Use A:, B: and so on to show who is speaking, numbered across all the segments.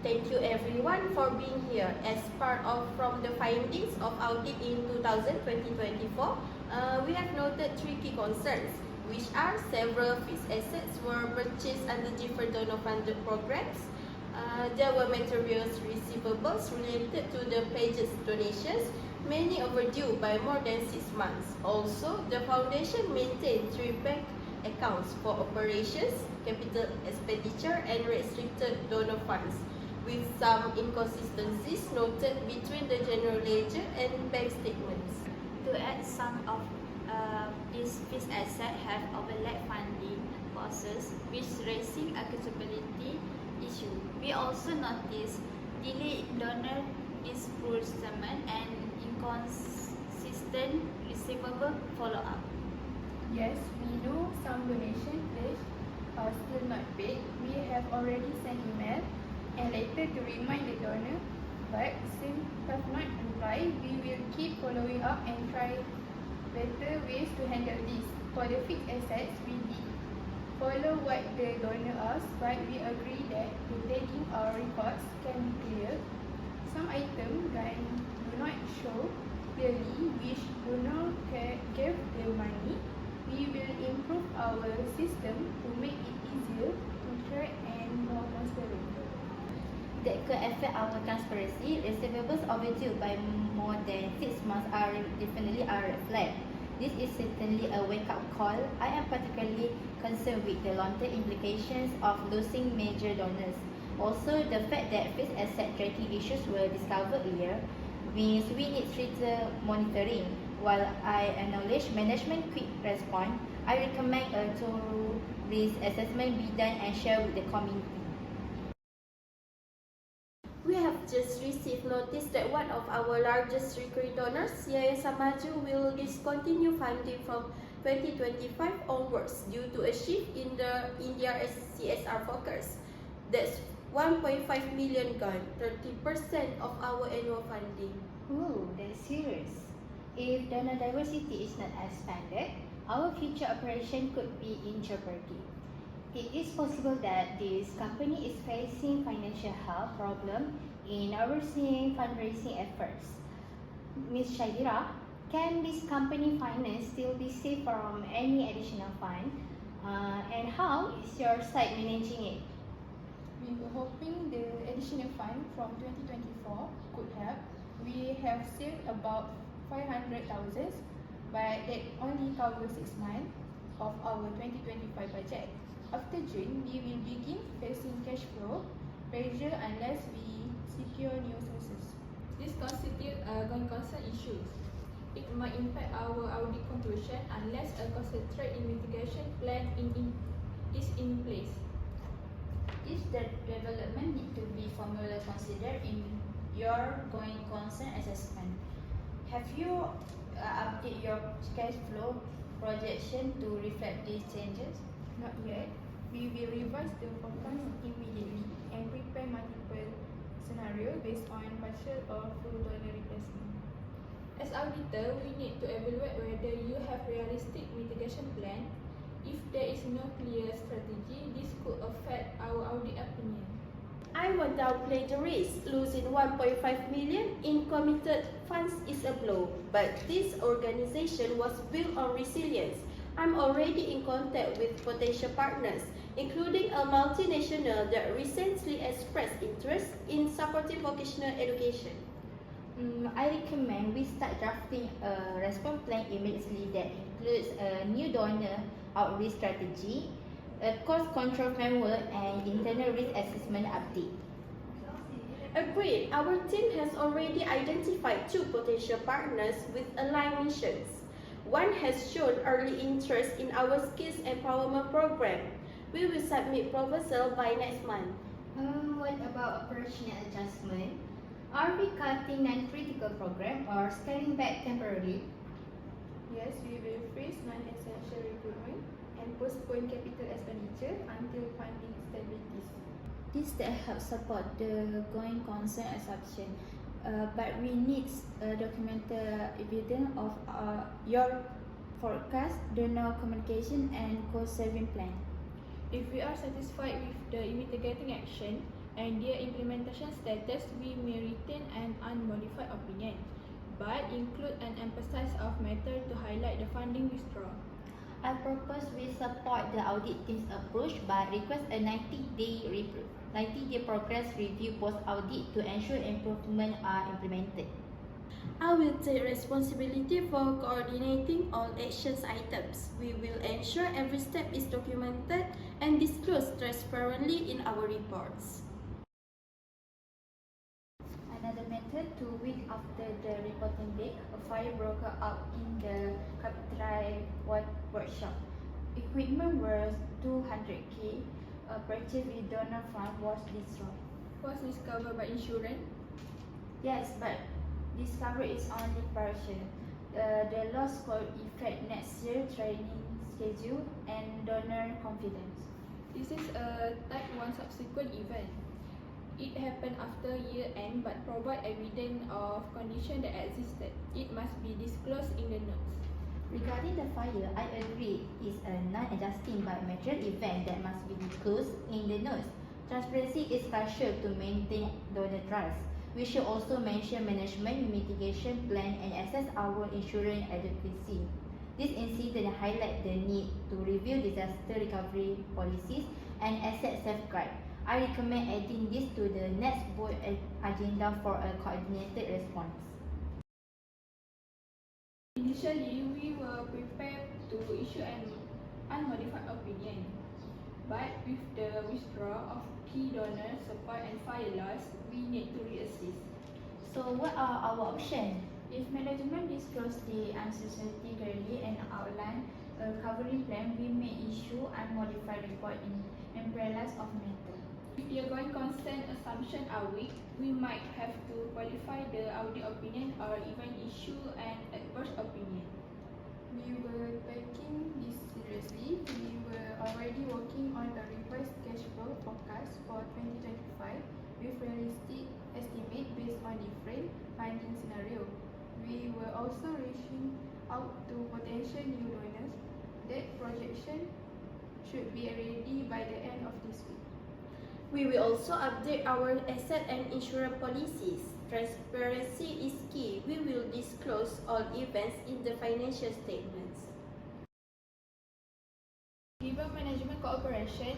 A: Thank you everyone for being here. As part of from the findings of audit in 2024, we have noted 3 key concerns, which are several fixed assets were purchased under different donor-funded programs. There were materials receivables related to the pledges donations, many overdue by more than 6 months. Also, the foundation maintained 3 bank accounts for operations, capital expenditure, and restricted donor funds, with some inconsistencies noted between the general ledger and bank statements.
B: To add, some of these fixed assets have overlapped funding costs, which raising accountability issue. We also noticed delayed donor disbursement and inconsistent receivable follow-up.
C: Yes, we know some donation pledge are still not paid. We have already sent email and letter to remind the donor, but since have not replied, we will keep following up and try better ways to handle this. For the fixed assets, we did follow what the donor asked, but we agree that the tagging our records can be clear. Some items do not show clearly which donor gave the money. We will improve our system to make it easier to track and more transparent.
D: That could affect our transparency. Receivables overdue by more than 6 months are definitely a red flag. This is certainly a wake-up call. I am particularly concerned with the long-term implications of losing major donors. Also, the fact that fixed asset tracking issues were discovered earlier means we need stricter monitoring. While I acknowledge management quick response, I recommend a thorough risk assessment be done and shared with the community.
A: We have just received notice that one of our largest recurring donors, Yayasan Maju, will discontinue funding from 2025 onwards due to a shift in their CSR focus. That's 1.5 million gone, 30% of our annual funding.
D: Oh, that's serious. If donor diversity is not expanded, our future operation could be in jeopardy. It is possible that this company is facing financial health problem in overseeing fundraising efforts. Ms. SYAHIRAH, can this company finance still be saved from any additional fund? And how is your site managing it?
C: We were hoping the additional fund from 2024 could help. We have saved about 500,000, but that only covers 6 months of our 2025 budget. After June, we will begin facing cash flow pressure unless we secure new sources.
E: This constitutes a going concern issue. It might impact our audit conclusion unless a concentrated mitigation plan is in place.
D: This development need to be formally considered in your going concern assessment. Have you updated your cash flow projection to reflect these changes?
C: Not yet. We will revise the forecast immediately and prepare multiple scenarios based on partial or full donor replacement.
E: As auditor, we need to evaluate whether you have realistic mitigation plan. If there is no clear strategy, this could affect our audit opinion.
A: I will downplay the risk. Losing 1.5 million in committed funds is a blow, but this organization was built on resilience. I'm already in contact with potential partners, including a multinational that recently expressed interest in supporting vocational education.
D: I recommend we start drafting a response plan immediately that includes a new donor outreach strategy, a cost control framework, and internal risk assessment update.
A: Agreed. Our team has already identified 2 potential partners with aligned missions. One has shown early interest in our skills empowerment program. We will submit proposal by next month.
D: What about operational adjustment? Are we cutting non-critical program or scaling back temporarily?
C: Yes, we will freeze non-essential recruitment and postpone capital expenditure until funding stabilities.
D: This that helps support the going concern assumption, but we need documented evidence of your forecast, donor communication, and cost-saving plan.
E: If we are satisfied with the mitigating action, and their implementation status, we may retain an unmodified opinion, but include an emphasis of matter to highlight the funding withdrawal.
D: I propose we support the audit team's approach but request a 90-day progress review post-audit to ensure improvements are implemented.
A: I will take responsibility for coordinating all actions items. We will ensure every step is documented and disclosed transparently in our reports.
C: Another matter, 2 weeks after the reporting date, a fire broke out in the Kapitrai workshop. Equipment worth 200k, purchased with donor fund, was destroyed.
E: Was discovered by insurance.
C: Yes, but discovery is only partial. The loss could affect next year training schedule and donor confidence.
E: This is a type 1 subsequent event. It happened after year end but provide evidence of condition that existed. It must be disclosed in the notes.
D: Regarding the fire, I agree it's a non-adjusting but material event that must be disclosed in the notes. Transparency is crucial to maintain donor trust. We should also mention management mitigation plan and assess our insurance adequacy. This incident highlights the need to review disaster recovery policies and asset safeguard. I recommend adding this to the next board agenda for a coordinated response.
E: Initially, we were prepared to issue an unmodified opinion, but with the withdrawal of key donors, support and fire loss, we need to reassess.
D: So what are our options?
C: If management disclose the uncertainty clearly and outline a recovery plan, we may issue unmodified report in parallel of matter.
E: If the going concern assumptions are weak, we might have to qualify the audit opinion or even issue an adverse opinion.
C: We were taking this seriously. We were already working on a revised cash flow forecast for 2025 with realistic estimate based on different funding scenario. We were also reaching out to potential new donors. That projection should be ready by the end of this week.
A: We will also update our asset and insurance policies. Transparency is key. We will disclose all events in the financial statements.
E: Given management cooperation,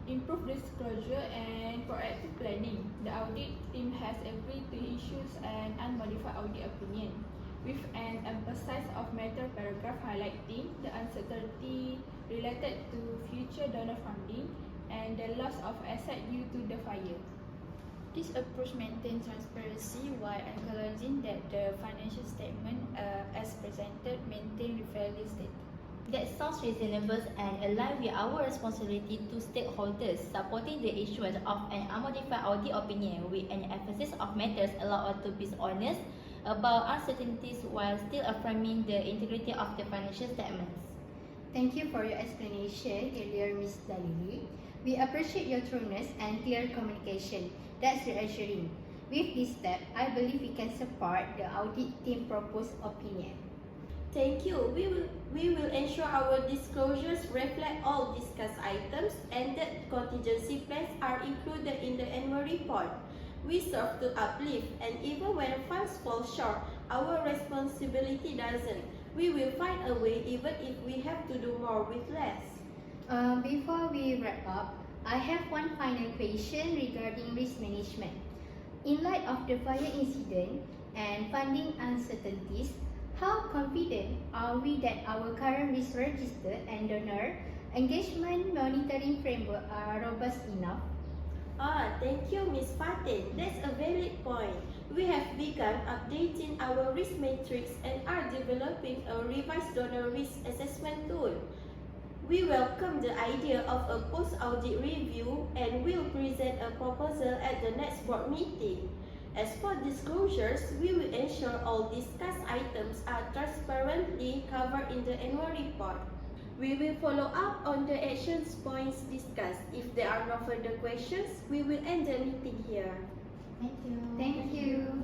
E: improved disclosure and proactive planning, the audit team has agreed to issue an unmodified audit opinion with an emphasis of matter paragraph highlighting the uncertainty related to future donor funding and the loss of asset due to the fire.
C: This approach maintains transparency while acknowledging that the financial statement as presented maintain fairly stated.
D: That sounds reasonable and aligned with our responsibility to stakeholders. Supporting the issuance of an unmodified audit opinion with an emphasis of matters allow us to be honest about uncertainties while still affirming the integrity of the financial statements.
F: Thank you for your explanation earlier, Ms. Dalili. We appreciate your trueness and clear communication. That's reassuring. With this step, I believe we can support the audit team proposed opinion.
A: Thank you. We will ensure our disclosures reflect all discussed items and that contingency plans are included in the annual report. We serve to uplift, and even when funds fall short, our responsibility doesn't. We will find a way even if we have to do more with less.
F: Before we wrap up, I have one final question regarding risk management. In light of the fire incident and funding uncertainties, how confident are we that our current risk register and donor engagement monitoring framework are robust enough?
A: Thank you, Ms. Fatin. That's a valid point. We have begun updating our risk matrix and are developing a revised donor risk assessment tool. We welcome the idea of a post-audit review and will present a proposal at the next board meeting. As for disclosures, we will ensure all discussed items are transparently covered in the annual report. We will follow up on the actions points discussed. If there are no further questions, we will end the meeting here.
F: Thank you.